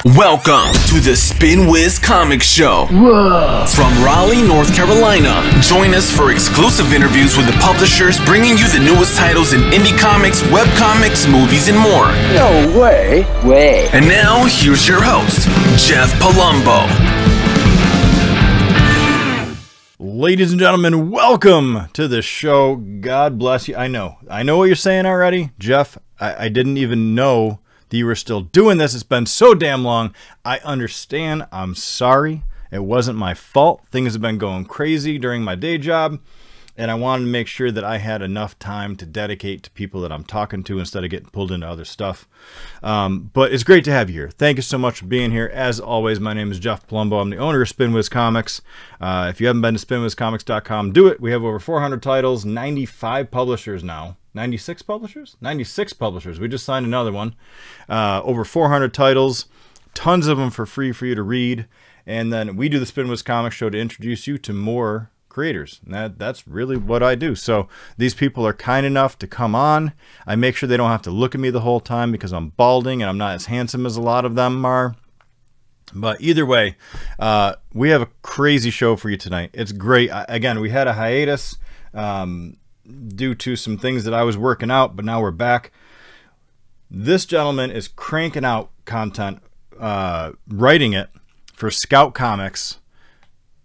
Welcome to the Spin Wiz Comic Show. Whoa. From Raleigh, North Carolina. Join us for exclusive interviews with the publishers bringing you the newest titles in indie comics, webcomics, movies, and more. No way. And now, here's your host, Jeff Palumbo. Ladies and gentlemen, welcome to the show. God bless you. I know what you're saying already. Jeff, I didn't even know that you were still doing this. It's been so damn long. I understand. I'm sorry. It wasn't my fault. Things have been going crazy during my day job, and I wanted to make sure that I had enough time to dedicate to people that I'm talking to instead of getting pulled into other stuff. But it's great to have you here. Thank you so much for being here. As always, my name is Jeff Palumbo. I'm the owner of Spin Wiz Comics. If you haven't been to spinwizcomics.com, do it. We have over 400 titles, 95 publishers now. 96 publishers? 96 publishers. We just signed another one. Over 400 titles, tons of them for free for you to read. And then we do the Spin Wiz Comics Show to introduce you to more creators. And that's really what I do. So these people are kind enough to come on. I make sure they don't have to look at me the whole time because I'm balding and I'm not as handsome as a lot of them are. But either way, we have a crazy show for you tonight. It's great. Again, we had a hiatus due to some things that I was working out, but now we're back. This gentleman is cranking out content, writing it for Scout Comics.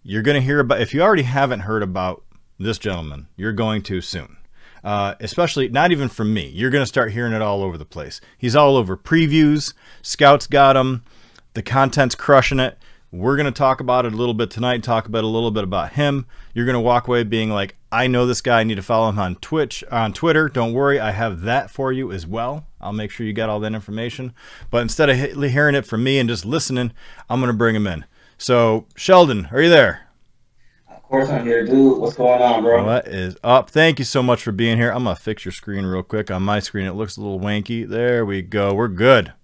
You're going to hear about, if you already haven't heard about this gentleman, you're going to soon. Especially, not even from me. You're going to start hearing it all over the place. He's all over previews. Scouts got him. The content's crushing it. We're going to talk about it a little bit tonight, talk about a little bit about him. You're going to walk away being like, I know this guy. I need to follow him on Twitter. Don't worry. I have that for you as well. I'll make sure you got all that information. But instead of hearing it from me and just listening, I'm going to bring him in. So, Sheldon, are you there? Of course I'm here, dude. What's going on, bro? What is up? Thank you so much for being here. I'm going to fix your screen real quick. On my screen, it looks a little wanky. There we go. We're good.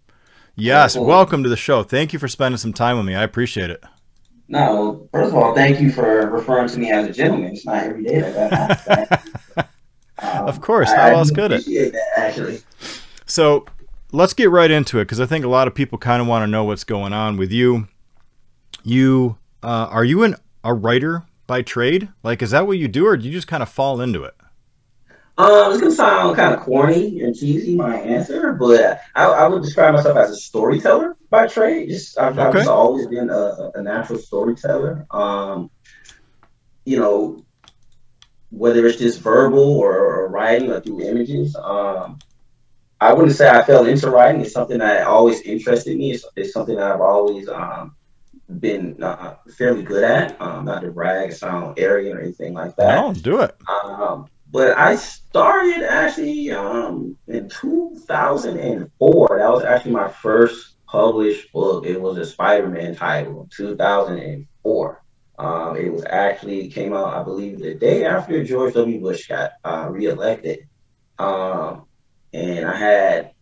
Yes, welcome to the show. Thank you for spending some time with me. I appreciate it. No, first of all, thank you for referring to me as a gentleman. It's not every day that of course. How else could it? Appreciate that, actually. So let's get right into it because I think a lot of people kind of want to know what's going on with you. Are you a writer by trade? Like, is that what you do, or do you just kind of fall into it? It's gonna sound kind of corny and cheesy, my answer, but I would describe myself as a storyteller by trade. I've just always been a natural storyteller. You know, whether it's just verbal or writing or through images. I wouldn't say I fell into writing. It's something that always interested me. It's something that I've always been fairly good at. Not to brag, sound arrogant or anything like that. No, do it. But I started actually in 2004. That was actually my first published book. It was a Spider-Man title in 2004. It was actually came out, I believe, the day after George W. Bush got reelected. And I had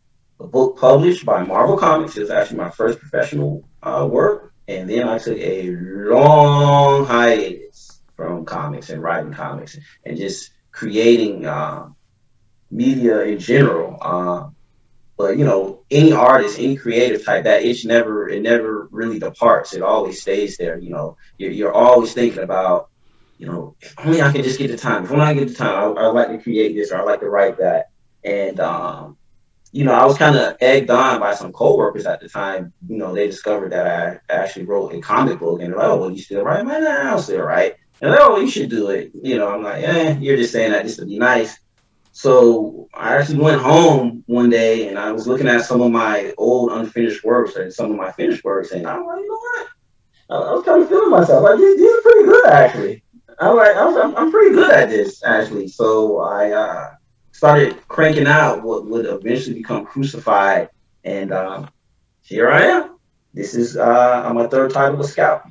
a book published by Marvel Comics. It was actually my first professional work. And then I took a long hiatus from comics and writing comics and just creating media in general. But you know, any artist, any creative type, that itch never really departs. It always stays there. You know, you're always thinking about, you know, if only I can just get the time. If only I get the time, I'd like to create this or I'd like to write that. And you know, I was kind of egged on by some coworkers at the time. You know, they discovered that I actually wrote a comic book, and they're like, "Oh, well, you still write?" I'm like, "Nah, I'll still write." And they're like, "Oh, you should do it." You know, I'm like, you're just saying that just to be nice. So I actually went home one day and I was looking at some of my old unfinished works and some of my finished works, and I'm like, you know what? I was kind of feeling myself. Like, these are pretty good, actually. I'm pretty good at this, actually. So I started cranking out what would eventually become Crucified, and here I am. This is my third title of Scout.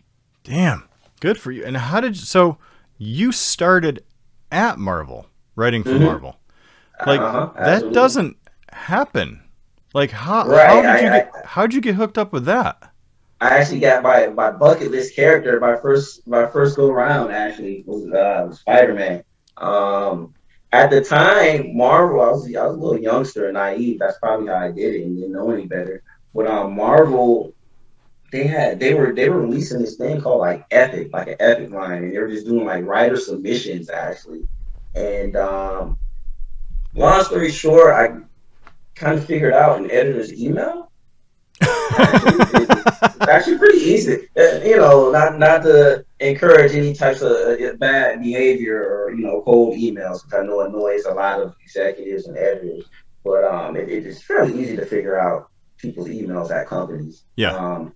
Damn, good for you. And so you started at Marvel, writing for Marvel. Like, that doesn't happen. Like, how'd you get hooked up with that? I actually got my bucket list character. My first go around actually was Spider-Man. At the time, Marvel, I was a little youngster and naive. That's probably how I did it and didn't know any better. But Marvel they were releasing this thing called like Epic, like an Epic line, and they were just doing like writer submissions actually. And long story short, I kind of figured out an editor's email. Actually, it's actually pretty easy. You know, not to encourage any types of bad behavior or cold emails, which I know annoys a lot of executives and editors. But it is fairly easy to figure out people's emails at companies. Yeah.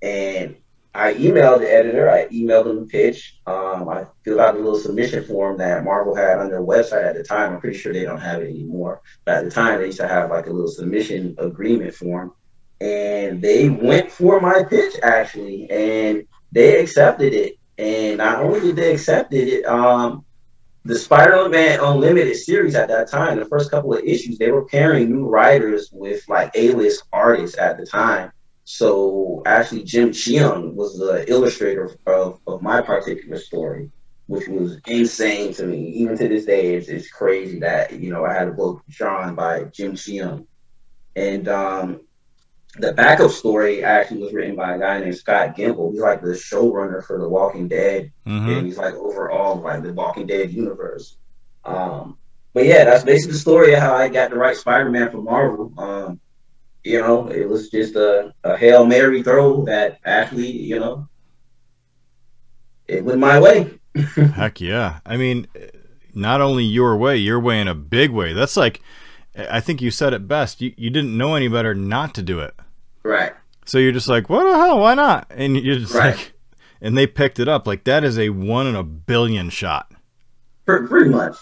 And I emailed the editor. I emailed them the pitch. I filled out a little submission form that Marvel had on their website at the time. I'm pretty sure they don't have it anymore. But at the time, they used to have like a little submission agreement form. And they went for my pitch, actually. And they accepted it. And not only did they accept it, the Spider-Man Unlimited series at that time, the first couple of issues, they were pairing new writers with like A-list artists at the time. So actually, Jim Cheung was the illustrator of my particular story, which was insane to me. Even to this day, it's crazy that I had a book drawn by Jim Cheung. And the backup story actually was written by a guy named Scott Gimple. He's like the showrunner for The Walking Dead, and he's like overall like the Walking Dead universe. But yeah, that's basically the story of how I got to write Spider-Man for Marvel. It was just a Hail Mary throw that actually, it went my way. Heck yeah. I mean, not only your way in a big way. That's like, I think you said it best. You didn't know any better not to do it. Right. So you're just like, what the hell? Why not? And you're just right. like, and they picked it up. Like, that is a 1 in a billion shot. Pretty much.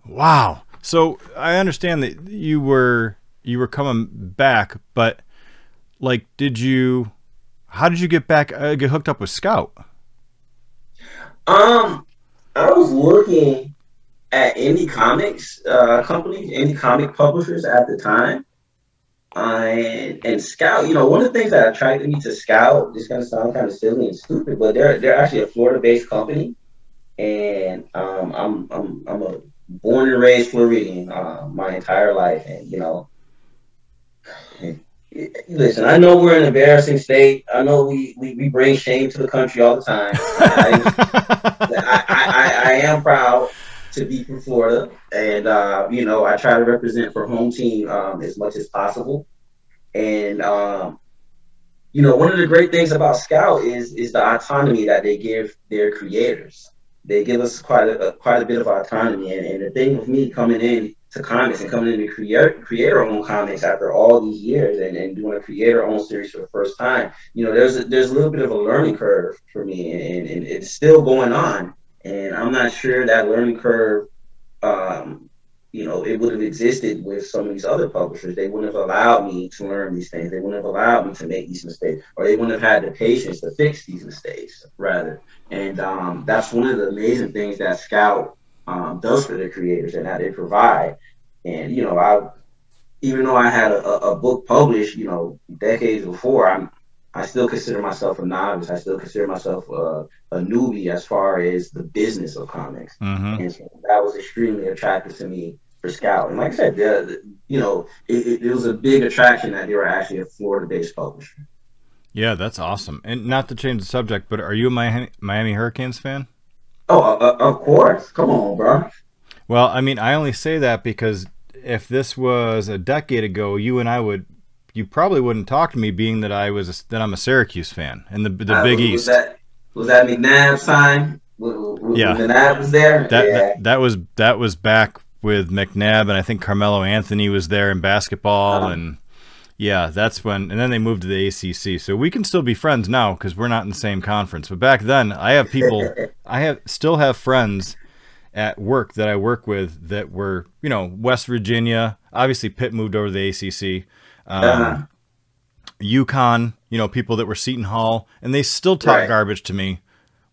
Wow. So I understand that you were coming back, but like, how did you get back, get hooked up with Scout? I was looking at indie comics companies, indie comic publishers at the time. And Scout, one of the things that attracted me to Scout, this gonna sound kind of silly and stupid, but they're actually a Florida-based company, and I'm a born and raised Floridian my entire life, and listen, I know we're an embarrassing state. I know we bring shame to the country all the time. I am proud to be from Florida, and I try to represent for home team as much as possible. And one of the great things about Scout is the autonomy that they give their creators. They give us quite a bit of autonomy, and the thing with me coming in to comics and coming into creator-owned comics after all these years and doing a creator-owned series for the first time, there's a little bit of a learning curve for me, and it's still going on. And I'm not sure that learning curve, it would have existed with some of these other publishers. They wouldn't have allowed me to learn these things. They wouldn't have allowed me to make these mistakes, or they wouldn't have had the patience to fix these mistakes, rather. And that's one of the amazing things that Scout does for their creators and that they provide. And, even though I had a book published, decades before, I still consider myself a novice. I still consider myself a newbie as far as the business of comics. And so that was extremely attractive to me for Scout. And like I said, it was a big attraction that they were actually a Florida-based publisher. Yeah, that's awesome. And not to change the subject, but are you a Miami Hurricanes fan? Oh, of course. Come on, bro. Well, I mean, I only say that because if this was a decade ago, you probably wouldn't talk to me, being that I'm a Syracuse fan and the Big East. Was that McNabb's time? Yeah, McNabb was there. That was back with McNabb, and I think Carmelo Anthony was there in basketball, and yeah, that's when. And then they moved to the ACC, so we can still be friends now because we're not in the same conference. But back then, I have people, still have friends at work that I work with that were, West Virginia. Obviously, Pitt moved over to the ACC. UConn, people that were Seton Hall, and they still talk garbage to me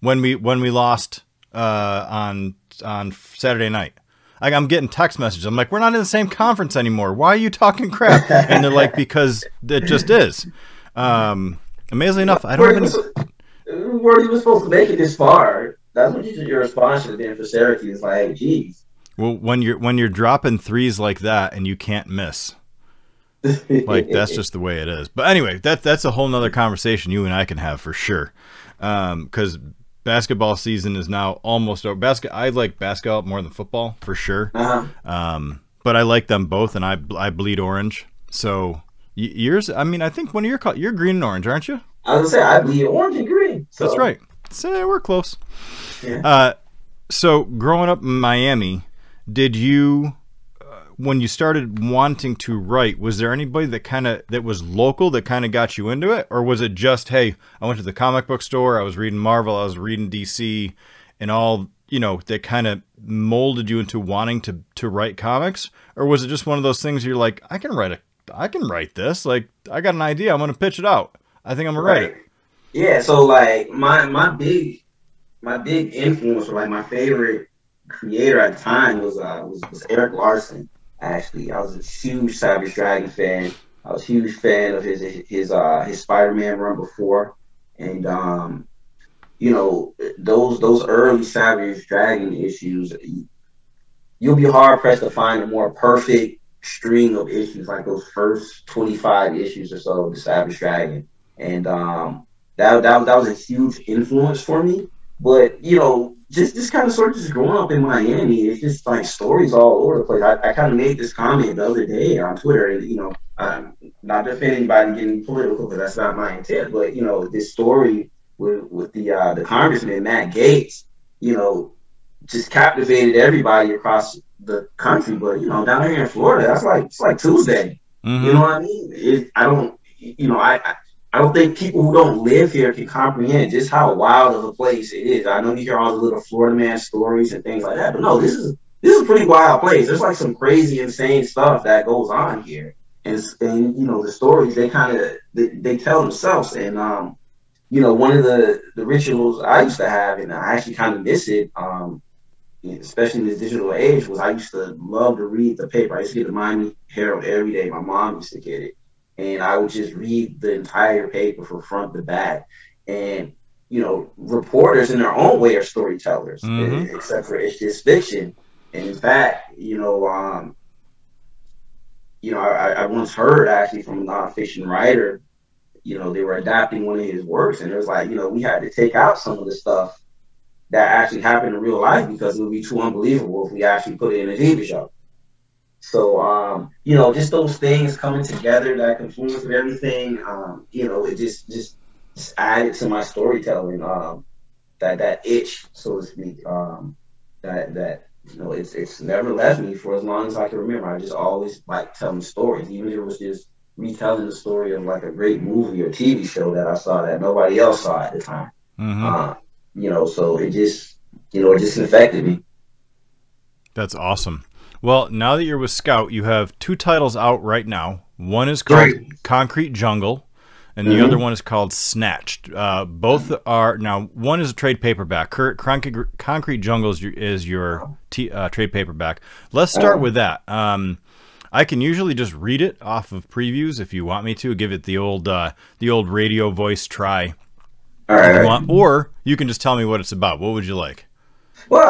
when we lost on Saturday night. Like, I'm getting text messages. I'm like, we're not in the same conference anymore. Why are you talking crap? And they're like, because it just is. Amazingly enough, I don't have any. Weren't even supposed to make it this far. That's what your response should have been for Syracuse. Like, geez. Well, when you're dropping threes like that and you can't miss. Like, that's just the way it is. But anyway, that's a whole nother conversation you and I can have for sure. Because basketball season is now almost over. I like basketball more than football for sure. But I like them both, and I bleed orange. So yours, I mean, I think one of you're green and orange, aren't you? I was gonna say I bleed orange and green. So. That's right. So we're close. Yeah. So growing up in Miami, did you, when you started wanting to write, was there anybody that was local that kind of got you into it? Or was it just, hey, I went to the comic book store, I was reading Marvel, I was reading DC, and all, that kind of molded you into wanting to write comics? Or was it just one of those things you're like, I can write this. Like, I got an idea, I'm going to pitch it out. I think I'm going to write it. Yeah, so like my big influence, or like my favorite creator at the time was Eric Larson. Actually, I was a huge Savage Dragon fan. I was a huge fan of his Spider-Man run before, and those early Savage Dragon issues, you'll be hard pressed to find a more perfect string of issues like those first 25 issues or so of the Savage Dragon, and that was a huge influence for me. But just kind of sort of just growing up in Miami, it's just like stories all over the place. I kind of made this comment the other day on Twitter, and not defending anybody getting political, because that's not my intent. But this story with the congressman Matt Gaetz, just captivated everybody across the country. But down here in Florida, it's like Tuesday. Mm-hmm. You know what I mean? I don't think people who don't live here can comprehend just how wild of a place it is. I know you hear all the little Florida man stories and things like that, but no, this is a pretty wild place. There's like some crazy, insane stuff that goes on here, and the stories they tell themselves. And one of the rituals I used to have, and I actually kind of miss it, especially in this digital age, was I used to love to read the paper. I used to get the Miami Herald every day. My mom used to get it. And I would just read the entire paper from front to back. And, reporters in their own way are storytellers, except for it's just fiction. And in fact, I once heard actually from a nonfiction writer, they were adapting one of his works. And it was like, we had to take out some of the stuff that actually happened in real life because it would be too unbelievable if we actually put it in a TV show. So, just those things coming together, that confluence of everything, it just added to my storytelling, that itch, so to speak, it's never left me for as long as I can remember. I just always like telling stories, even if it was just retelling the story of like a great movie or TV show that I saw that nobody else saw at the time. Mm-hmm. So it just infected me. That's awesome. Well, now that you're with Scout, you have 2 titles out right now. One is called Concrete Jungle, and the other one is called Snatched. Both are, now, one is a trade paperback. Concrete Jungle is your trade paperback. Let's start with that. I can usually just read it off of previews if you want me to. Give it the old radio voice try. All right. Or you can just tell me what it's about. What would you like? Well,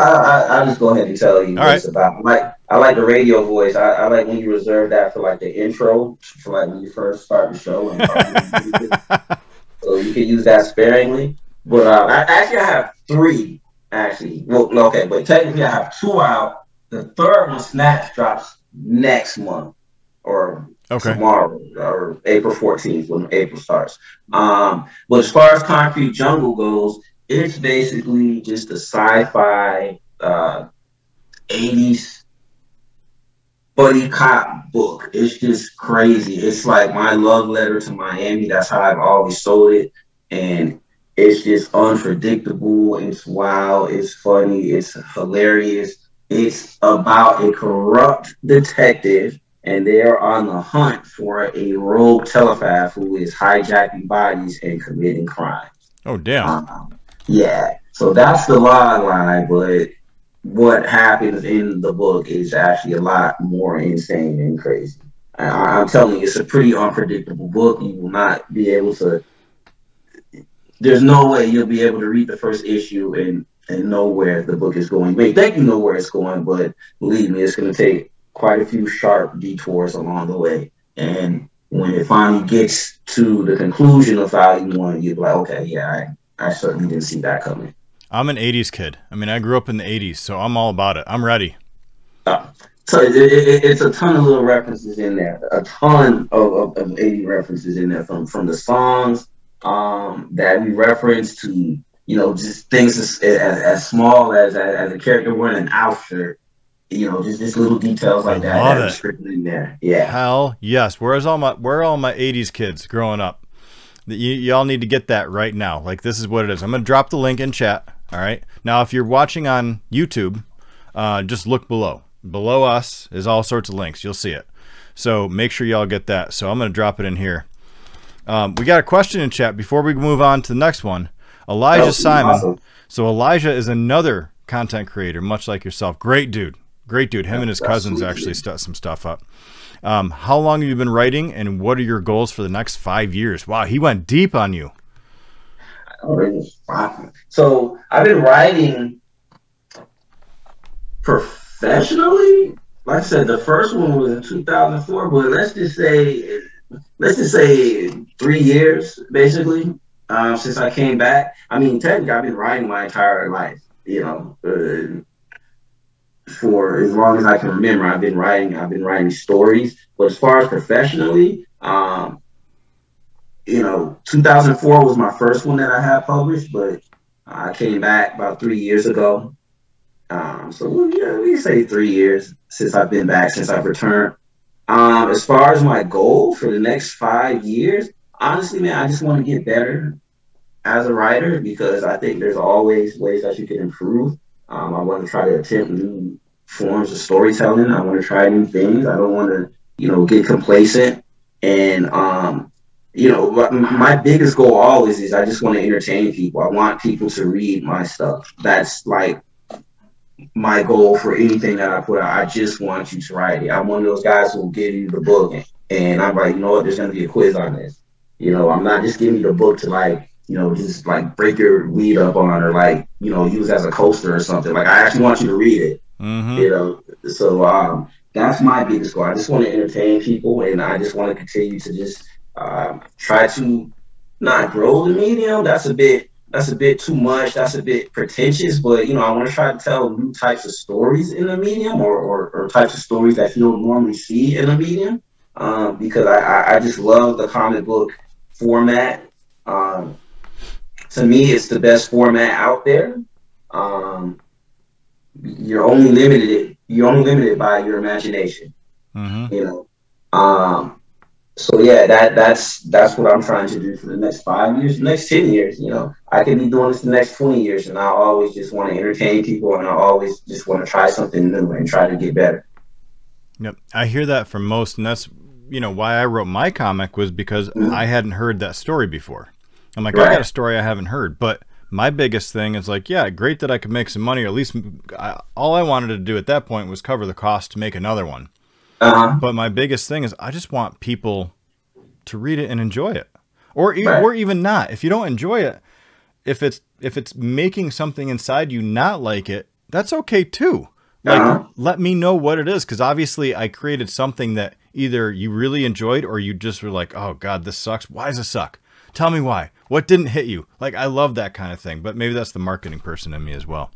I'll just go ahead and tell you what it's about. I like the radio voice. I like when you reserve that for like the intro, for like when you first start the show. So you can use that sparingly. But I have 3, actually. Well, okay, but technically I have 2 out. The third one, Snatched, drops next month or tomorrow or April 14th when April starts. But as far as Concrete Jungle goes, it's basically just a sci-fi 80s buddy cop book. It's just crazy. It's like my love letter to Miami. That's how I've always sold it. And it's just unpredictable. It's wild. It's funny. It's hilarious. It's about a corrupt detective, and they're on the hunt for a rogue telepath who is hijacking bodies and committing crimes. Oh, damn. Yeah, so that's the log line, but what happens in the book is actually a lot more insane and crazy. I'm telling you, it's a pretty unpredictable book. You will not be able to, there's no way you'll be able to read the first issue and know where the book is going. You may think you know where it's going, but believe me, it's going to take quite a few sharp detours along the way. And when it finally gets to the conclusion of volume one, you're like, okay, yeah, I certainly didn't see that coming. I'm an 80s kid. I mean, I grew up in the 80s, so I'm all about it. I'm ready. So it's a ton of little references in there, a ton of 80 references in there from the songs that we reference to, just things as small as a character wearing an outfit, just little details like that are scripted in there. Yeah. Hell yes. Where are all my 80s kids growing up? Y'all need to get that right now. Like, this is what it is. I'm going to drop the link in chat. All right. Now, if you're watching on YouTube, just look below. Below us is all sorts of links. You'll see it. So make sure y'all get that. So I'm going to drop it in here. We got a question in chat before we move on to the next one. Elijah Simon. Awesome. So Elijah is another content creator, much like yourself. Great dude. Great dude. Him and his cousins actually set some stuff up. How long have you been writing, and what are your goals for the next 5 years? Wow, he went deep on you. So I've been writing professionally. Like I said, the first one was in 2004, but let's just say 3 years basically since I came back. I mean, technically, I've been writing my entire life. For as long as I can remember, I've been writing stories. But as far as professionally, 2004 was my first one that I had published, but I came back about 3 years ago. So yeah, we say 3 years since I've been back, since I've returned. As far as my goal for the next 5 years, honestly, man, I just want to get better as a writer, because I think there's always ways that you can improve. I want to try to attempt new forms of storytelling. I want to try new things. I don't want to, get complacent. And, my biggest goal always is I just want to entertain people. I want people to read my stuff. That's like my goal for anything that I put out. I just want you to write it. I'm one of those guys who will give you the book and I'm like, you know what, there's going to be a quiz on this. I'm not just giving you the book to just like break your weed up on, or use as a coaster or something. Like, I actually want you to read it. Mm-hmm. So that's my biggest goal. I just want to entertain people, and I just want to continue to just try to not grow the medium. That's a bit too much. That's a bit pretentious, but I want to try to tell new types of stories in the medium, or types of stories that you don't normally see in the medium, because I just love the comic book format. To me, it's the best format out there. You're only limited by your imagination. Mm-hmm. So yeah, that's what I'm trying to do for the next 5 years, the next 10 years. I could be doing this the next 20 years, and I always just want to entertain people, and I always just want to try something new and try to get better. Yep, I hear that from most, and that's why I wrote my comic, was because I hadn't heard that story before. I'm like, right. I got a story I haven't heard, but my biggest thing is like, yeah, great that I could make some money, or at least all I wanted to do at that point was cover the cost to make another one. But my biggest thing is I just want people to read it and enjoy it, or even not. If you don't enjoy it, if it's making something inside you not like it, that's okay too. Like, let me know what it is, because obviously I created something that either you really enjoyed, or you just were like, oh God, this sucks. Why does it suck? Tell me why. What didn't hit you? Like, I love that kind of thing, but maybe that's the marketing person in me as well.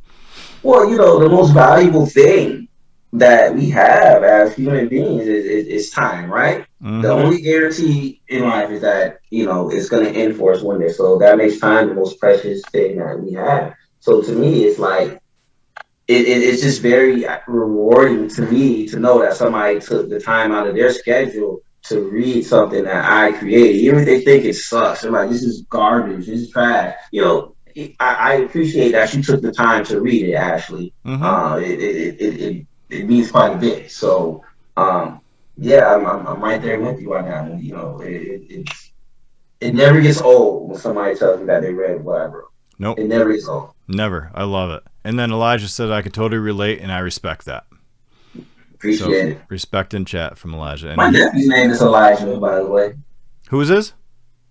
Well, the most valuable thing that we have as human beings is time, right? Mm-hmm. The only guarantee in life is that, it's going to end for us one day. So that makes time the most precious thing that we have. So to me, it's like, it's just very rewarding to me to know that somebody took the time out of their schedule to read something that I created, even if they think it sucks. They're like, this is garbage, this is trash. I appreciate that you took the time to read it, Ashley. Mm-hmm. It means quite a bit. So, yeah, I'm right there with you on that one. It never gets old when somebody tells me that they read what I wrote. Nope. It never gets old. Never. I love it. And then Elijah said I could totally relate, and I respect that. Appreciate it. Respect in chat from Elijah. And my nephew's name is Elijah, by the way. Who is this?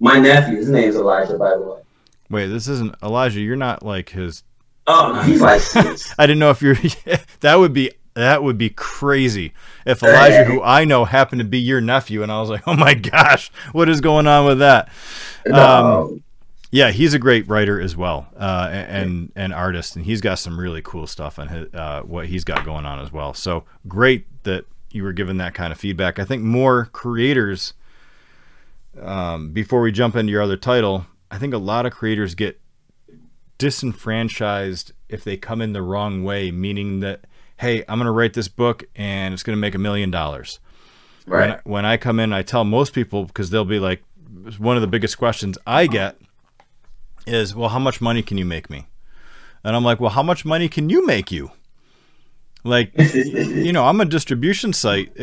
My nephew. His name is Elijah, by the way. Wait, this isn't Elijah. You're not like his. Oh, no, he's like 6. I didn't know if you're. That would be That would be crazy if Elijah, who I know, happened to be your nephew, and I was like, oh my gosh, what is going on with that? Yeah, he's a great writer as well, and artist, and he's got some really cool stuff on his, what he's got going on as well. So great that you were given that kind of feedback. I think more creators, before we jump into your other title, I think a lot of creators get disenfranchised if they come in the wrong way, meaning that, hey, I'm going to write this book and it's going to make $1 million. Right. When I come in, I tell most people, because they'll be like, one of the biggest questions I get is, well, how much money can you make me? And I'm like, well, how much money can you make you? Like, you know, I'm a distribution site.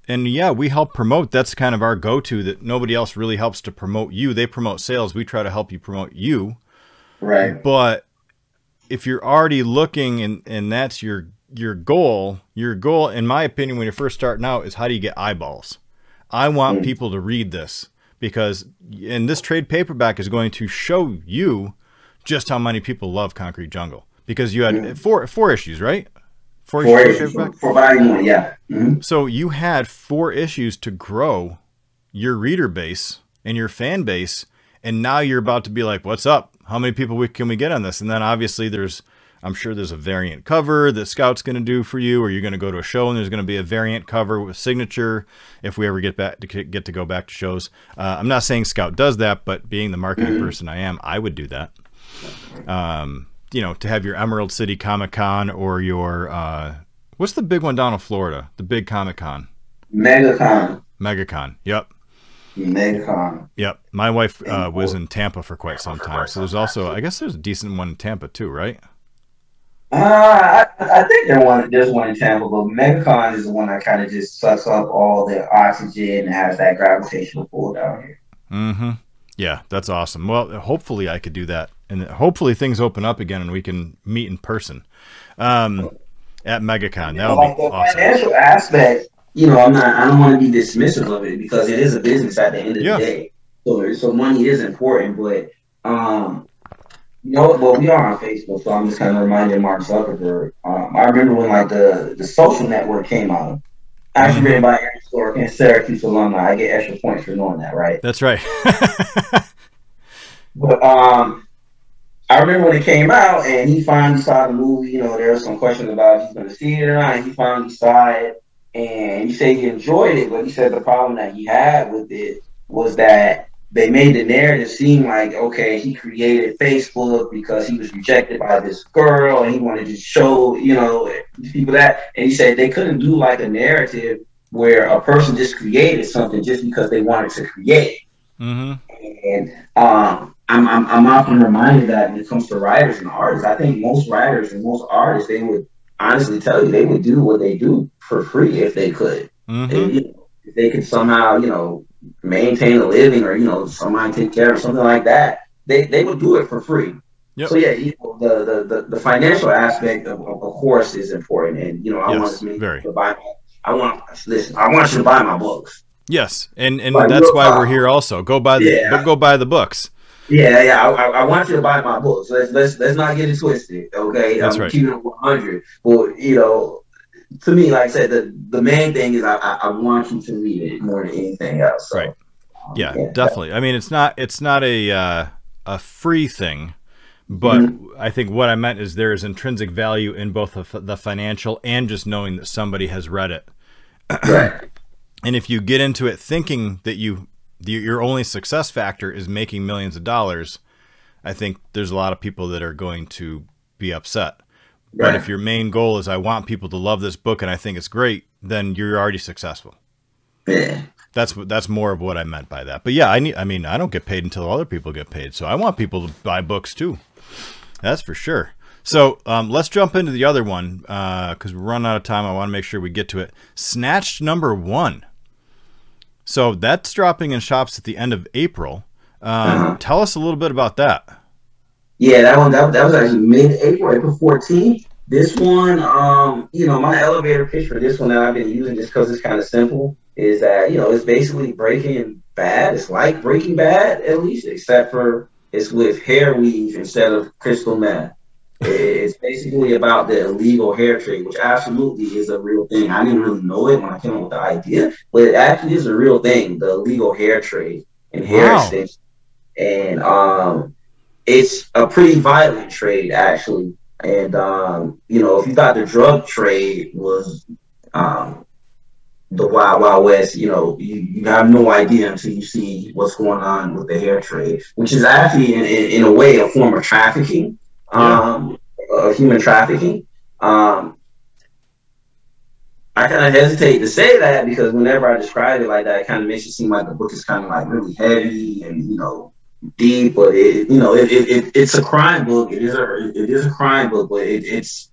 And yeah, we help promote. That's kind of our go-to, that nobody else really helps to promote you. They promote sales. We try to help you promote you. Right. But if you're already looking and that's your goal, in my opinion, when you're first starting out, is how do you get eyeballs? I want people to read this, because in this trade paperback is going to show you just how many people love Concrete Jungle, because you had four issues, right? Four issues for volume 1, yeah. So you had 4 issues to grow your reader base and your fan base, and now you're about to be like, what's up? How many people can we get on this? And then obviously I'm sure there's a variant cover that Scout's going to do for you, or you're going to go to a show and there's going to be a variant cover with signature if we ever get to go back to shows. I'm not saying Scout does that, but being the marketing person I am, I would do that. You know, to have your Emerald City Comic Con, or your what's the big one down in Florida? The big Comic Con. MegaCon. Yep. MegaCon. Yep. My wife was in Tampa for quite some time, so there's also, I guess there's a decent one in Tampa too, right? I think there's one in Tampa, but MegaCon is the one that kind of just sucks up all the oxygen and has that gravitational pull down here. Mm-hmm. Yeah, that's awesome. Well, hopefully I could do that, and hopefully things open up again and we can meet in person at MegaCon. That would be the awesome. Financial aspect, you know, I don't want to be dismissive of it, because it is a business at the end of the day. So money is important, but you know, well, we are on Facebook, so I'm just kind of reminding Mark Zuckerberg. I remember when like the social network came out. Actually written by Aaron Sorkin and Syracuse alumni. I get extra points for knowing that, right? That's right. But I remember when it came out and he finally saw the movie. You know, there was some questions about if he's going to see it or not. And he finally saw it, and he said he enjoyed it, but he said the problem that he had with it was that they made the narrative seem like, okay, he created Facebook because he was rejected by this girl and he wanted to show, you know, people that. And he said they couldn't do like a narrative where a person just created something just because they wanted to create. And I'm often reminded that when it comes to writers and artists, I think most writers and most artists, they would honestly tell you they would do what they do for free if they could. And, you know, if they could somehow, you know, maintain a living, or, you know, somebody take care of something like that, they would do it for free. So yeah, you know, the financial aspect of course is important, and you know, I want to buy. I want you to buy my books. Yes, and like, that's why we're here. Also, go buy the books. Yeah. I want you to buy my books. Let's not get it twisted. Okay, that's right. Keeping it 100. Well, you know, to me, like I said, the main thing is I want you to read it more than anything else. So, right. Yeah, definitely. I mean, it's not a free thing, but I think what I meant is there is intrinsic value in both the financial and just knowing that somebody has read it. Right. And if you get into it thinking that your only success factor is making millions of dollars, I think there's a lot of people that are going to be upset. Right. But if your main goal is I want people to love this book and I think it's great, then you're already successful. Yeah. That's more of what I meant by that. But yeah, I don't get paid until other people get paid. So I want people to buy books too. That's for sure. So let's jump into the other one because we're running out of time. I want to make sure we get to it. Snatched #1. So that's dropping in shops at the end of April. Tell us a little bit about that. Yeah, that was actually mid-April, April 14th. This one, you know, my elevator pitch for this one that I've been using just because it's kind of simple is that, you know, it's basically Breaking Bad. It's like Breaking Bad, at least, except for it's with hair weave instead of crystal meth. It's basically about the illegal hair trade, which absolutely is a real thing. I didn't really know it when I came up with the idea, but it actually is a real thing, the illegal hair trade and hair Wow. extension. And it's a pretty violent trade, actually. And you know, if you thought the drug trade was um, the Wild Wild West, you know, you have no idea until you see what's going on with the hair trade, which is actually in a way a form of trafficking, Yeah. human trafficking. Um, I kind of hesitate to say that because whenever I describe it like that, it kind of makes it seem like the book is kind of like really heavy and you know deep, but it's a crime book. It is a crime book, but it's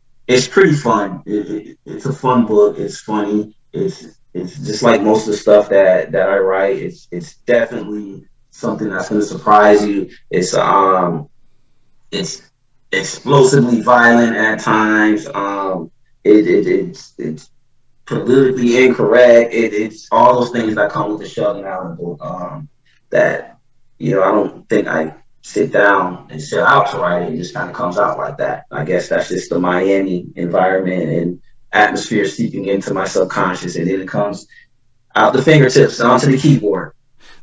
pretty fun. It's a fun book. It's funny. It's just like most of the stuff that I write. It's definitely something that's going to surprise you. It's explosively violent at times. It's politically incorrect. It's all those things that come with the Sheldon Allen book. That you know, I don't think I sit down and set out to write it. It just kind of comes out like that. I guess that's just the Miami environment and atmosphere seeping into my subconscious, and then it comes out the fingertips onto the keyboard.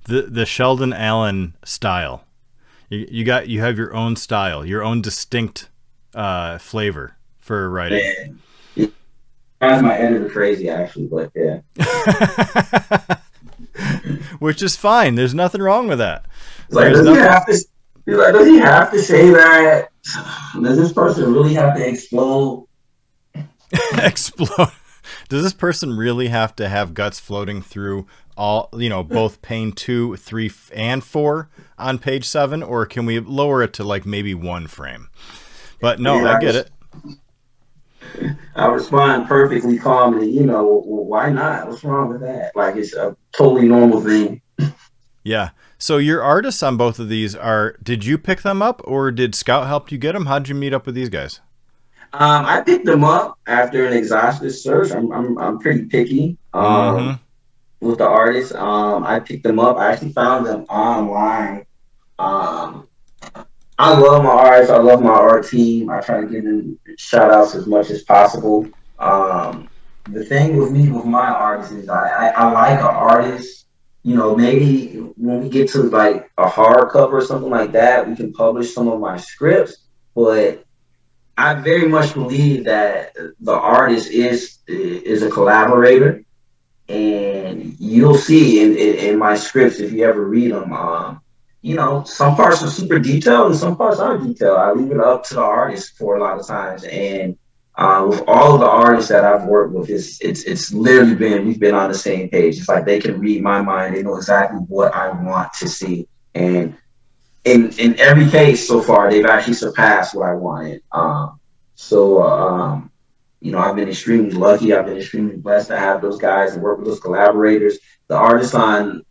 The Sheldon Allen style. You have your own style, your own distinct flavor for writing. Man, it drives my editor crazy, actually, but yeah. Which is fine. There's nothing wrong with that. Like, does he have to? Like, does he have to say that? Does this person really have to explode? Explode. Does this person really have to have guts floating through all, you know, both pane 2, 3, and 4 on page 7, or can we lower it to like maybe 1 frame? But no, yeah, I get it. I respond perfectly calmly. You know, well, why not? What's wrong with that? Like, it's a totally normal thing. Yeah. So your artists on both of these did you pick them up or did Scout help you get them? How'd you meet up with these guys? I picked them up after an exhaustive search. I'm pretty picky with the artists. I picked them up. I actually found them online. I love my artists. I love my art team. I try to give them shout outs as much as possible. The thing with me with my artists is I like an artist. You know, maybe when we get to like a hardcover or something like that, we can publish some of my scripts. But I very much believe that the artist is a collaborator, and you'll see in my scripts if you ever read them. You know, some parts are super detailed and some parts aren't detailed. I leave it up to the artist for a lot of times, and with all of the artists that I've worked with, it's literally we've been on the same page. It's like they can read my mind. They know exactly what I want to see, and in every case so far, they've actually surpassed what I wanted. You know, I've been extremely lucky. I've been extremely blessed to have those guys and work with those collaborators. The artist on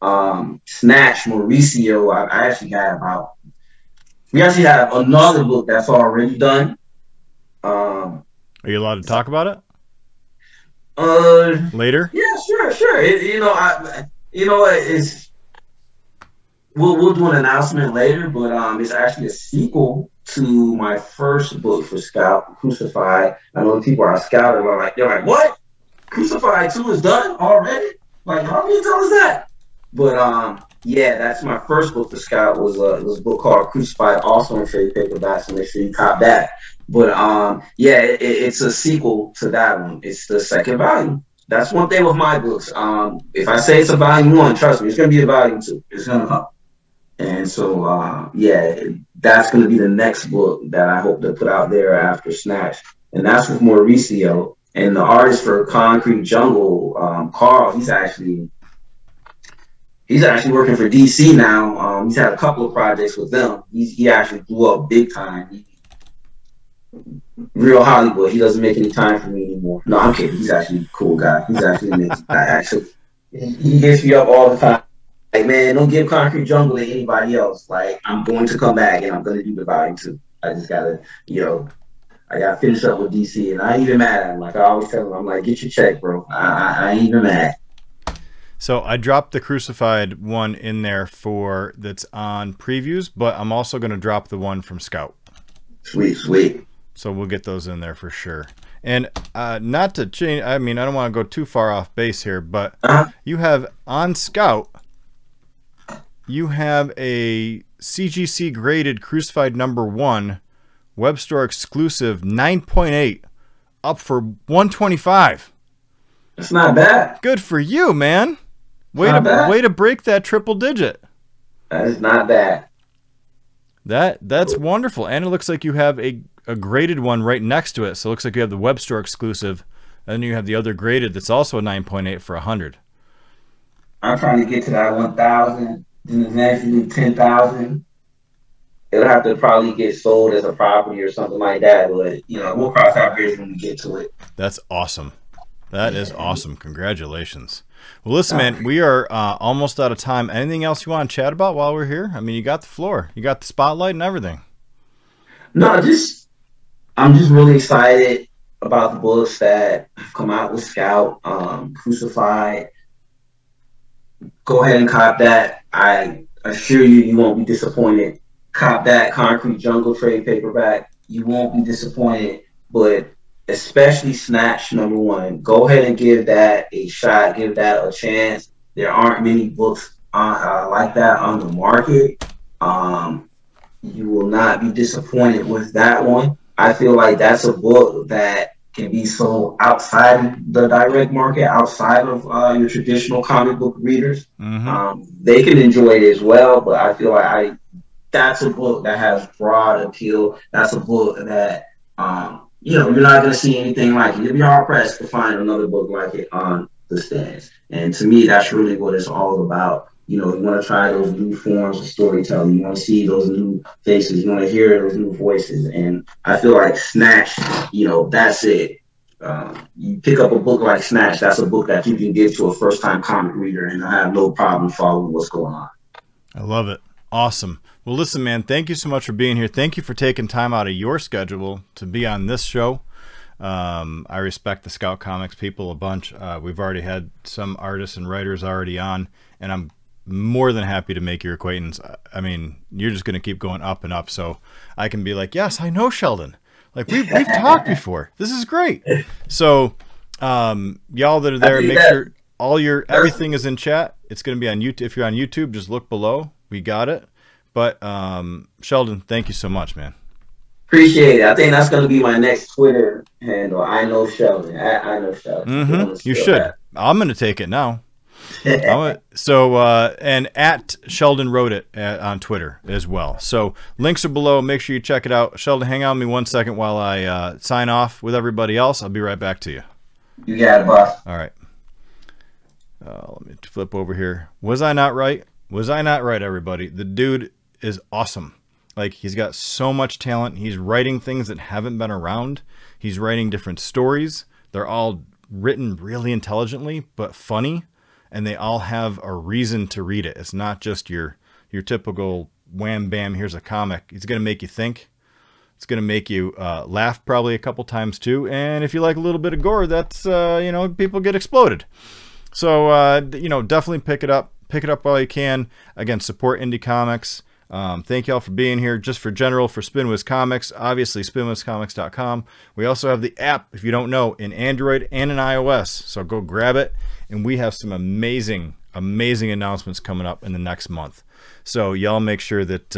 Snatched, Mauricio, we actually have another book that's already done. Are you allowed to talk about it? Later? Yeah, sure. We'll do an announcement later, but it's actually a sequel to my first book for Scout, Crucified. I know people are scouted. They're like, what? Crucified 2 is done already? Like, how can you tell us that? But yeah, that's my first book for Scout. Was a book called Crucified, also in trade paperbacks, so make sure you cop that. But yeah, it's a sequel to that one. It's the second volume. That's one thing with my books. If I say it's a volume 1, trust me, it's gonna be a volume 2. It's gonna come. And so yeah, that's gonna be the next book that I hope to put out there after Snatch. And that's with Mauricio. And the artist for Concrete Jungle, Carl, he's actually working for DC now. He's had a couple of projects with them. He actually blew up big time. Real Hollywood. He doesn't make any time for me anymore. No, I'm kidding. He's actually a cool guy. He's actually amazing. He hits me up all the time. Like, man, don't give Concrete Jungle to anybody else. Like, I'm going to come back and I'm going to do the volume 2. I just gotta, I gotta finish up with DC, and I ain't even mad at him. Like I always tell him, I'm like, get your check, bro. I ain't even mad. So I dropped the Crucified one in there that's on previews, but I'm also going to drop the one from Scout. Sweet. So we'll get those in there for sure. And not to change, I mean, I don't want to go too far off base here, but you have on Scout, you have a CGC graded Crucified #1 web store exclusive 9.8 up for $125. It's not bad. Good for you, man. Way to break that triple digit. That is not bad. That's wonderful. And it looks like you have a graded one right next to it. So it looks like you have the web store exclusive, and then you have the other graded that's also a 9.8 for 100. I'm trying to get to that 1,000. Then the next do 10,000. It'll have to probably get sold as a property or something like that. But we'll cross that bridge when we get to it. That's awesome. That is awesome. Congratulations. Well, listen, man, we are almost out of time. Anything else you want to chat about while we're here? I mean, you got the floor. You got the spotlight and everything. No, I'm just really excited about the books that have come out with Scout, Crucified. Go ahead and cop that. I assure you, you won't be disappointed. Cop that Concrete Jungle trade paperback. You won't be disappointed, but especially Snatched #1. Go ahead and give that a shot. Give that a chance. There aren't many books like that on the market. You will not be disappointed with that one. I feel like that's a book that can be sold outside the direct market, outside of your traditional comic book readers. They can enjoy it as well, but I feel like that's a book that has broad appeal. That's a book that you're not going to see anything like it. You'll be hard pressed to find another book like it on the stands. And to me, that's really what it's all about. You want to try those new forms of storytelling. You want to see those new faces. You want to hear those new voices. And I feel like Snatched, that's it. You pick up a book like Snatched, that's a book that you can give to a first-time comic reader and I have no problem following what's going on. I love it. Awesome. Well, listen, man, thank you so much for being here. Thank you for taking time out of your schedule to be on this show. I respect the Scout Comics people a bunch. We've already had some artists and writers already on, and I'm more than happy to make your acquaintance. I mean, you're just going to keep going up and up, so I can be like, yes, I know Sheldon. Like, we've talked before. This is great. So, y'all that are there, make sure everything is in chat. It's going to be on YouTube. If you're on YouTube, just look below. We got it. But Sheldon, thank you so much, man. Appreciate it. I think that's going to be my next Twitter handle. I know Sheldon. I know Sheldon. You should. I'm going to take it now. And at Sheldon wrote it on Twitter as well. So links are below. Make sure you check it out. Sheldon, hang on me 1 second while I sign off with everybody else. I'll be right back to you. You got it, boss. All right. Let me flip over here. Was I not right? Was I not right, everybody? The dude is awesome. Like, he's got so much talent. He's writing things that haven't been around. He's writing different stories. They're all written really intelligently, but funny. And they all have a reason to read it. It's not just your typical wham bam, here's a comic. It's going to make you think. It's going to make you laugh probably a couple times too. And if you like a little bit of gore, that's, people get exploded. So, definitely pick it up. Pick it up while you can. Again, support indie comics. Thank you all for being here. Just for Spinwiz Comics, obviously spinwizcomics.com. We also have the app, if you don't know, in Android and in iOS. So go grab it. And we have some amazing announcements coming up in the next month. So y'all make sure that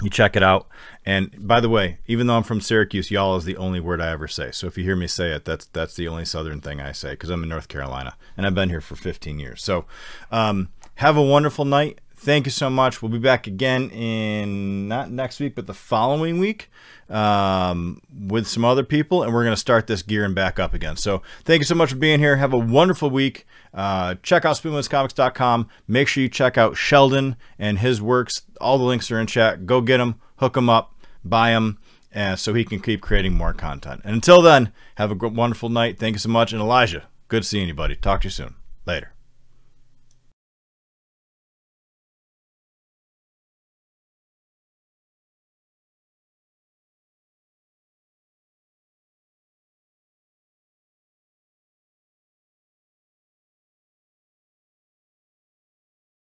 you check it out. And by the way, even though I'm from Syracuse, y'all is the only word I ever say. So if you hear me say it, that's the only Southern thing I say, because I'm in North Carolina and I've been here for 15 years. So have a wonderful night. Thank you so much. We'll be back again in not next week, but the following week with some other people, and we're going to start this gearing back up again. So thank you so much for being here. Have a wonderful week. Check out spinwizcomics.com. Make sure you check out Sheldon and his works. All the links are in chat. Go get them, hook them up, buy them, so he can keep creating more content. And until then, have a wonderful night. Thank you so much. And Elijah, good seeing you, buddy. Talk to you soon. Later.